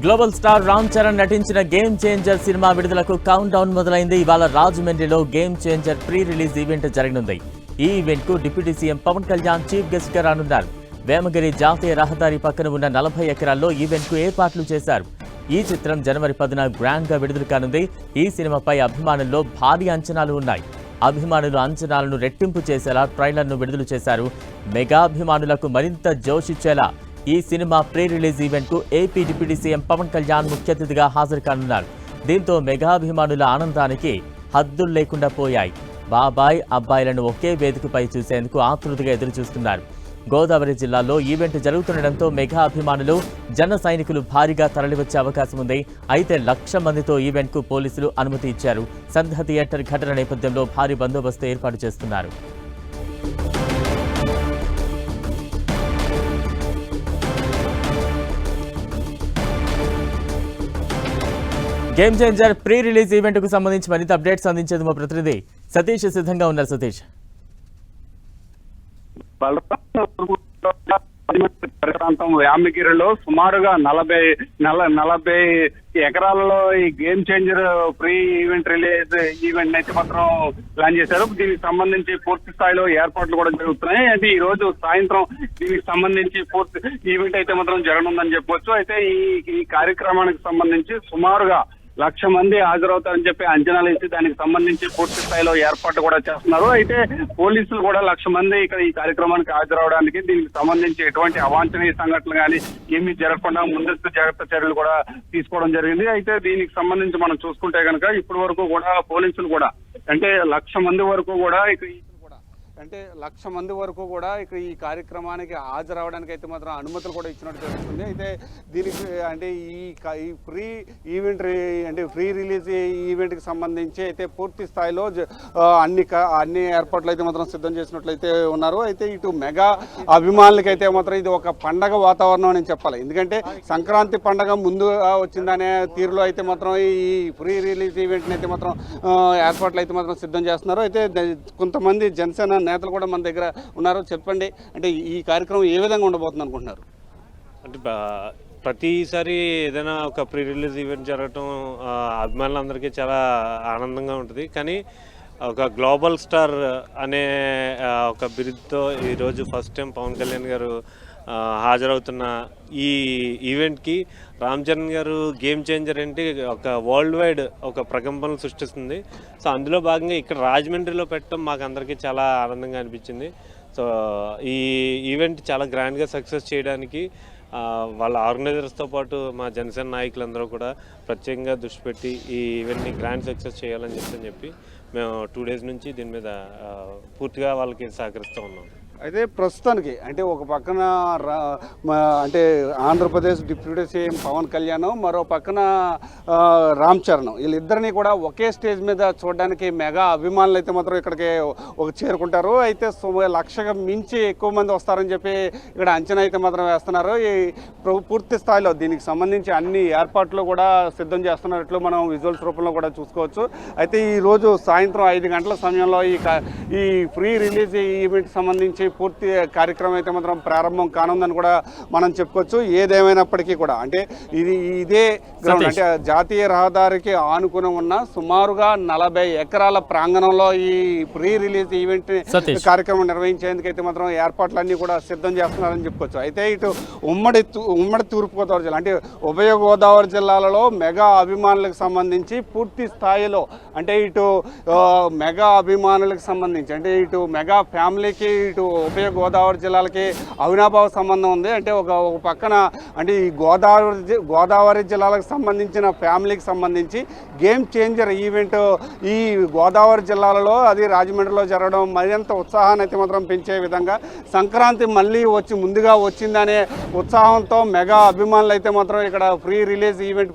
Global star Ram Charan నటించిన game changer cinema విడుదలకు countdown మొదలైంది. ఇవాళ రాజమండ్రిలో game changer pre release event జరగనుంది. ఈ ఈవెంట్ కు deputy CM Pavan Kalyan chief guest గా రానున్నారు. వేమగిరి జాతీయ రహదారి పక్కన ఉన్న 40 ఎకరాల్లో ఈవెంట్ కు ఏర్పాట్లు చేశారు. ఈ చిత్రం జనవరి 10న గ్రాండ్ గా విడుదల కానుంది. ఈ సినిమాపై అభిమానుల్లో భారీ అంచనాలు ఉన్నాయి. అభిమానుల అంచనాలను రెట్టింపు చేసేలా ట్రైలర్ను విడుదల చేశారు. మెగా అభిమానులకు మరింత జోష్ ఇచ్చేలా ఈ సినిమా ప్రీ రిలీజ్ ఈవెంట్ కు AP deputy CM Pavan Kalyan ముఖ్య అతిథిగా హాజరు కానున్నారు. దీంతో మెగా అభిమానుల ఆనందానికి హద్దులు లేకుండా పోయాయి. బాబాయ్ అబ్బాయిలను ఒకే వేదికపై చూసేందుకు ఆతృతగా ఎదురుచూస్తున్నారు. గోదావరి జిల్లాలో ఈవెంట్ జరుగుతుండటంతో మెగా అభిమానులు జన సైనికులు భారీగా తరలివచ్చే అవకాశం ఉంది. అయితే 1,00,000 మందితో ఈవెంట్ కు పోలీసులు అనుమతి ఇచ్చారు. సంధ్య థియేటర్ ఘటన నేపథ్యంలో భారీ బందోబస్తు ఏర్పాటు చేస్తున్నారు. Game changer pre release event కు సంబంధించి మరింత అప్డేట్స్ అందించేది మా ప్రతినిధి సతీష్ సిద్ధంగా ఉన్నారు. సతీష్, ప్రాంతం యామగిరిలో సుమారుగా 40 ఎకరాలలో ఈ game changer pre event release event అయితే మాత్రం ప్లాన్ చేశారు. దీనికి సంబంధించి పూర్తి స్థాయిలో ఏర్పాట్లు కూడా జరుగుతున్నాయి. అంటే ఈ రోజు సాయంత్రం దీనికి సంబంధించి పూర్తి ఈవెంట్ అయితే మాత్రం జరగనుందని చెప్పవచ్చు. అయితే ఈ కార్యక్రమానికి సంబంధించి సుమారుగా 1,00,000 మంది హాజరవుతారని చెప్పి అంచనాలు వేసి దానికి సంబంధించి పూర్తి స్థాయిలో ఏర్పాట్లు కూడా చేస్తున్నారు. అయితే పోలీసులు కూడా 1,00,000 మంది ఇక్కడ ఈ కార్యక్రమానికి హాజరవడానికి దీనికి సంబంధించి ఎటువంటి అవాంఛనీయ సంఘటనలు కానీ ఏమీ జరగకుండా ముందస్తు జాగ్రత్త చర్యలు కూడా తీసుకోవడం జరిగింది. అయితే దీనికి సంబంధించి మనం చూసుకుంటే కనుక ఇప్పటి వరకు కూడా పోలీసులు కూడా అంటే 1,00,000 మంది వరకు కూడా అంటే 1,00,000 మంది వరకు కూడా ఇక్కడ ఈ కార్యక్రమానికి హాజరవడానికి అయితే మాత్రం అనుమతులు కూడా ఇచ్చినట్టు తెలుస్తుంది. అయితే దీనికి అంటే ఈ ఫ్రీ ఈవెంట్ అంటే ఫ్రీ రిలీజ్ ఈవెంట్కి సంబంధించి అయితే పూర్తి స్థాయిలో అన్ని ఏర్పాట్లు అయితే మాత్రం సిద్ధం చేసినట్లయితే ఉన్నారు. అయితే ఇటు మెగా అభిమానులకైతే మాత్రం ఇది ఒక పండగ వాతావరణం అని చెప్పాలి. ఎందుకంటే సంక్రాంతి పండగ ముందు వచ్చిందనే తీరులో అయితే మాత్రం ఈ ఫ్రీ రిలీజ్ ఈవెంట్ని అయితే మాత్రం ఏర్పాట్లు అయితే మాత్రం సిద్ధం చేస్తున్నారు. అయితే కొంతమంది జనసేన నేతలు కూడా మన దగ్గర ఉన్నారు. చెప్పండి, అంటే ఈ కార్యక్రమం ఏ విధంగా ఉండబోతుంది అనుకుంటున్నారు? అంటే ప్రతిసారి ఏదైనా ఒక ప్రీ రిలీజ్ ఈవెంట్ జరగటం అభిమానులందరికీ చాలా ఆనందంగా ఉంటుంది. కానీ ఒక గ్లోబల్ స్టార్ అనే ఒక బిరుదుతో ఈరోజు ఫస్ట్ టైం పవన్ కళ్యాణ్ గారు హాజరవుతున్న ఈ ఈవెంట్కి రామ్ చరణ్ గారు గేమ్ చేంజర్ అంటే ఒక వరల్డ్ వైడ్ ఒక ప్రకంపనలు సృష్టిస్తుంది. సో అందులో భాగంగా ఇక్కడ రాజమండ్రిలో పెట్టడం మాకు అందరికీ చాలా ఆనందంగా అనిపించింది. సో ఈ ఈవెంట్ చాలా గ్రాండ్గా సక్సెస్ చేయడానికి వాళ్ళ ఆర్గనైజర్స్తో పాటు మా జనసేన నాయకులందరూ కూడా ప్రత్యేకంగా దృష్టి పెట్టి ఈ ఈవెంట్ని గ్రాండ్ సక్సెస్ చేయాలని చెప్పి మేము 2 days నుంచి దీని మీద పూర్తిగా వాళ్ళకి సహకరిస్తూ ఉన్నాం. అయితే ప్రస్తుతానికి అంటే ఒక పక్కన అంటే ఆంధ్రప్రదేశ్ డిప్యూటీ సీఎం పవన్ కళ్యాణ్, మరో పక్కన రామ్ చరణ్, వీళ్ళిద్దరినీ కూడా ఒకే స్టేజ్ మీద చూడడానికి మెగా అభిమానులు అయితే మాత్రం ఇక్కడికి చేరుకుంటారు. అయితే 1,00,000 మించి ఎక్కువ మంది వస్తారని చెప్పి ఇక్కడ అంచనా అయితే మాత్రం వేస్తున్నారు. ఈ పూర్తి స్థాయిలో దీనికి సంబంధించి అన్ని ఏర్పాట్లు కూడా సిద్ధం చేస్తున్నట్లు మనం విజువల్స్ రూపంలో కూడా చూసుకోవచ్చు. అయితే ఈరోజు సాయంత్రం 5 గంటల సమయంలో ఈ ఫ్రీ రిలీజ్ ఈవెంట్కి సంబంధించి పూర్తి కార్యక్రమం అయితే మాత్రం ప్రారంభం కానుందని కూడా మనం చెప్పుకోవచ్చు. ఏదేమైనప్పటికీ కూడా అంటే ఇదే గ్రౌండ్ అంటే జాతీయ రహదారికి ఆనుకుని ఉన్న సుమారుగా 40 ఎకరాల ప్రాంగణంలో ఈ ప్రీ రిలీజ్ ఈవెంట్ కార్యక్రమం నిర్వహించేందుకైతే మాత్రం ఏర్పాట్లన్నీ కూడా సిద్ధం చేస్తున్నారని చెప్పుకోవచ్చు. అయితే ఇటు ఉమ్మడి తూర్పుగోదావరి జిల్లా అంటే ఉభయ గోదావరి జిల్లాలలో మెగా అభిమానులకు సంబంధించి పూర్తి స్థాయిలో అంటే ఇటు మెగా అభిమానులకు సంబంధించి అంటే ఇటు మెగా ఫ్యామిలీకి ఇటు ఉభయ గోదావరి జిల్లాలకి అవినాభావ సంబంధం ఉంది. అంటే ఒక పక్కన అంటే ఈ గోదావరి జిల్లాలకు సంబంధించిన ఫ్యామిలీకి సంబంధించి గేమ్ చేంజర్ ఈవెంట్ ఈ గోదావరి జిల్లాలలో అది రాజమండ్రిలో జరగడం మరింత ఉత్సాహాన్ని అయితే మాత్రం పెంచే విధంగా సంక్రాంతి మళ్ళీ ముందుగా వచ్చిందనే ఉత్సాహంతో మెగా అభిమానులు అయితే మాత్రం ఇక్కడ ఫ్రీ రిలీజ్ ఈవెంట్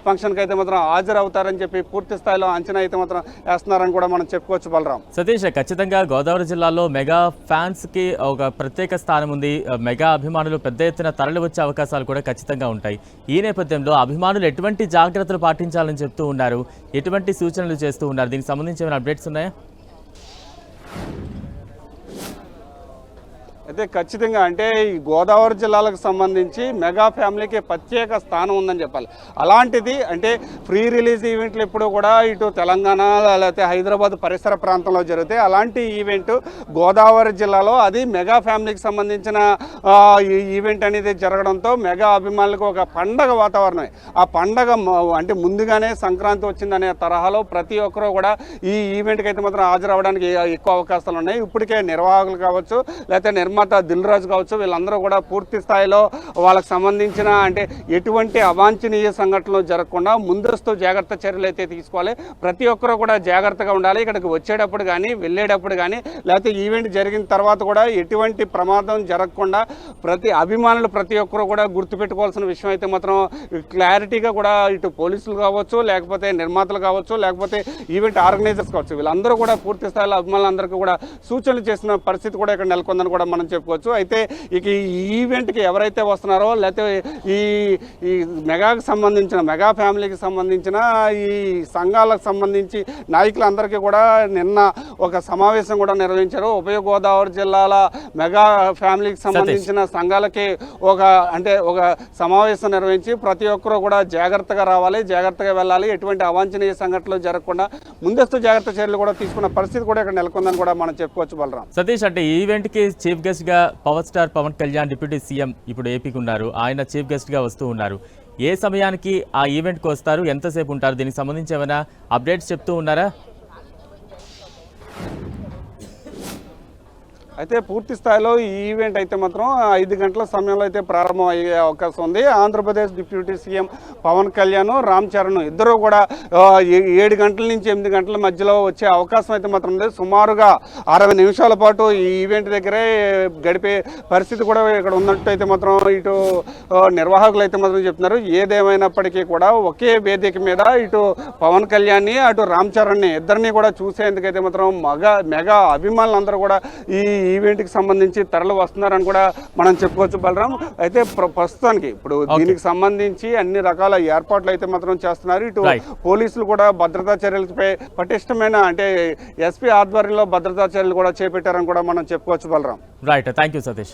ఫంక్షన్కి అయితే మాత్రం హాజరవుతారని చెప్పి పూర్తి స్థాయిలో అంచనా అయితే మాత్రం వేస్తున్నారని కూడా మనం చెప్పుకోవచ్చు. బలరాం, సతీష్, ఖచ్చితంగా గోదావరి జిల్లాలో మెగా ఫ్యాన్స్ కి ఒక ప్రత్యేక స్థానం ఉంది. మెగా అభిమానులు పెద్ద ఎత్తున తరలి వచ్చే అవకాశాలు కూడా ఖచ్చితంగా ఉంటాయి. ఈ నేపథ్యంలో అభిమానులు ఎటువంటి జాగ్రత్తలు పాటించాలని చెప్తూ ఉన్నారు, ఎటువంటి సూచనలు చేస్తూ ఉన్నారు, దీనికి సంబంధించి ఏమైనా అప్డేట్స్ ఉన్నాయా? అయితే ఖచ్చితంగా అంటే ఈ గోదావరి జిల్లాలకు సంబంధించి మెగా ఫ్యామిలీకి ప్రత్యేక స్థానం ఉందని చెప్పాలి. అలాంటిది అంటే ప్రీ రిలీజ్ ఈవెంట్లు ఎప్పుడు కూడా ఇటు తెలంగాణ లేకపోతే హైదరాబాద్ పరిసర ప్రాంతంలో జరుగుతాయి. అలాంటి ఈవెంట్ గోదావరి జిల్లాలో అది మెగా ఫ్యామిలీకి సంబంధించిన ఈవెంట్ అనేది జరగడంతో మెగా అభిమానులకు ఒక పండగ వాతావరణం. ఆ పండగ అంటే ముందుగానే సంక్రాంతి వచ్చిందనే తరహాలో ప్రతి ఒక్కరూ కూడా ఈ ఈవెంట్కి అయితే మాత్రం హాజరవ్వడానికి ఎక్కువ అవకాశాలు ఉన్నాయి. ఇప్పటికే నిర్వాహకులు కావచ్చు లేకపోతే నిర్మాత దిల్ రాజు కావచ్చు వీళ్ళందరూ కూడా పూర్తి స్థాయిలో వాళ్ళకి సంబంధించిన అంటే ఎటువంటి అవాంఛనీయ సంఘటనలు జరగకుండా ముందస్తు జాగ్రత్త చర్యలు అయితే తీసుకోవాలి. ప్రతి ఒక్కరూ కూడా జాగ్రత్తగా ఉండాలి. ఇక్కడికి వచ్చేటప్పుడు కానీ వెళ్ళేటప్పుడు కానీ లేకపోతే ఈవెంట్ జరిగిన తర్వాత కూడా ఎటువంటి ప్రమాదం జరగకుండా అభిమానులు ప్రతి ఒక్కరూ కూడా గుర్తుపెట్టుకోవాల్సిన విషయం అయితే మాత్రం క్లారిటీగా కూడా ఇటు పోలీసులు కావచ్చు లేకపోతే నిర్మాతలు కావచ్చు లేకపోతే ఈవెంట్ ఆర్గనైజర్స్ కావచ్చు వీళ్ళందరూ కూడా పూర్తి స్థాయిలో అభిమానులందరికీ కూడా సూచనలు చేసిన పరిస్థితి కూడా ఇక్కడ నెలకొందని కూడా మనం చెప్పుకోవచ్చు. అయితే ఇక ఈ ఈవెంట్కి ఎవరైతే వస్తున్నారో లేకపోతే ఈ మెగాకి సంబంధించిన మెగా ఫ్యామిలీకి సంబంధించిన ఈ సంఘాలకు సంబంధించి నాయకులందరికీ కూడా నిన్న ఒక సమావేశం కూడా నిర్వహించారు. ఉభయ గోదావరి జిల్లాల మెగా ఫ్యామిలీకి సంబంధించిన సంఘాలకి ఒక సమావేశం నిర్వహించి ప్రతి ఒక్కరూ కూడా జాగ్రత్తగా రావాలి, జాగ్రత్తగా వెళ్ళాలి, ఎటువంటి అవాంఛనీయ సంఘటనలు జరగకుండా ముందస్తు జాగ్రత్త చర్యలు కూడా తీసుకున్న పరిస్థితి కూడా ఇక్కడ నెలకొందని కూడా మనం చెప్పుకోవచ్చు. బలరాం సతీష్, అంటే ఈవెంట్ కి చీఫ్ గెస్ట్ గా power star Pavan Kalyan deputy CM ఇప్పుడు ఏపీకి ఉన్నారు. ఆయన చీఫ్ గెస్ట్ గా వస్తూ ఉన్నారు. ఏ సమయానికి ఆ ఈవెంట్ కు వస్తారు, ఎంతసేపు ఉంటారు, దీనికి సంబంధించి ఏమైనా అప్డేట్స్ చెప్తూ ఉన్నారా? అయితే పూర్తి స్థాయిలో ఈ ఈవెంట్ అయితే మాత్రం 5 గంటల సమయంలో అయితే ప్రారంభం అయ్యే అవకాశం ఉంది. ఆంధ్రప్రదేశ్ డిప్యూటీ సీఎం పవన్ కళ్యాణ్, రామ్ చరణ్ ఇద్దరు కూడా 7 గంటల నుంచి 8 గంటల మధ్యలో వచ్చే అవకాశం అయితే మాత్రం ఉంది. సుమారుగా 60 నిమిషాల పాటు ఈ ఈవెంట్ దగ్గరే గడిపే పరిస్థితి కూడా ఇక్కడ ఉన్నట్టు అయితే మాత్రం ఇటు నిర్వాహకులు అయితే మాత్రం చెప్తున్నారు. ఏదేమైనప్పటికీ కూడా ఒకే వేదిక మీద ఇటు పవన్ కళ్యాణ్ని అటు రామ్ చరణ్ని ఇద్దరిని కూడా చూసేందుకైతే మాత్రం మెగా అభిమానులందరూ కూడా ఈ ఈవెంట్కి సంబంధించి తరలి వస్తున్నారని కూడా మనం చెప్పుకోవచ్చు. బలరాం, అయితే ప్రస్తుతానికి ఇప్పుడు దీనికి సంబంధించి అన్ని రకాల ఏర్పాట్లు అయితే మాత్రం చేస్తున్నారు. ఇటు పోలీసులు కూడా భద్రతా చర్యలపై పటిష్టమైన అంటే ఎస్పీ ఆధ్వర్యంలో భద్రతా చర్యలు కూడా చేపట్టారని కూడా మనం చెప్పుకోవచ్చు. Balaram, right, thank you Satish.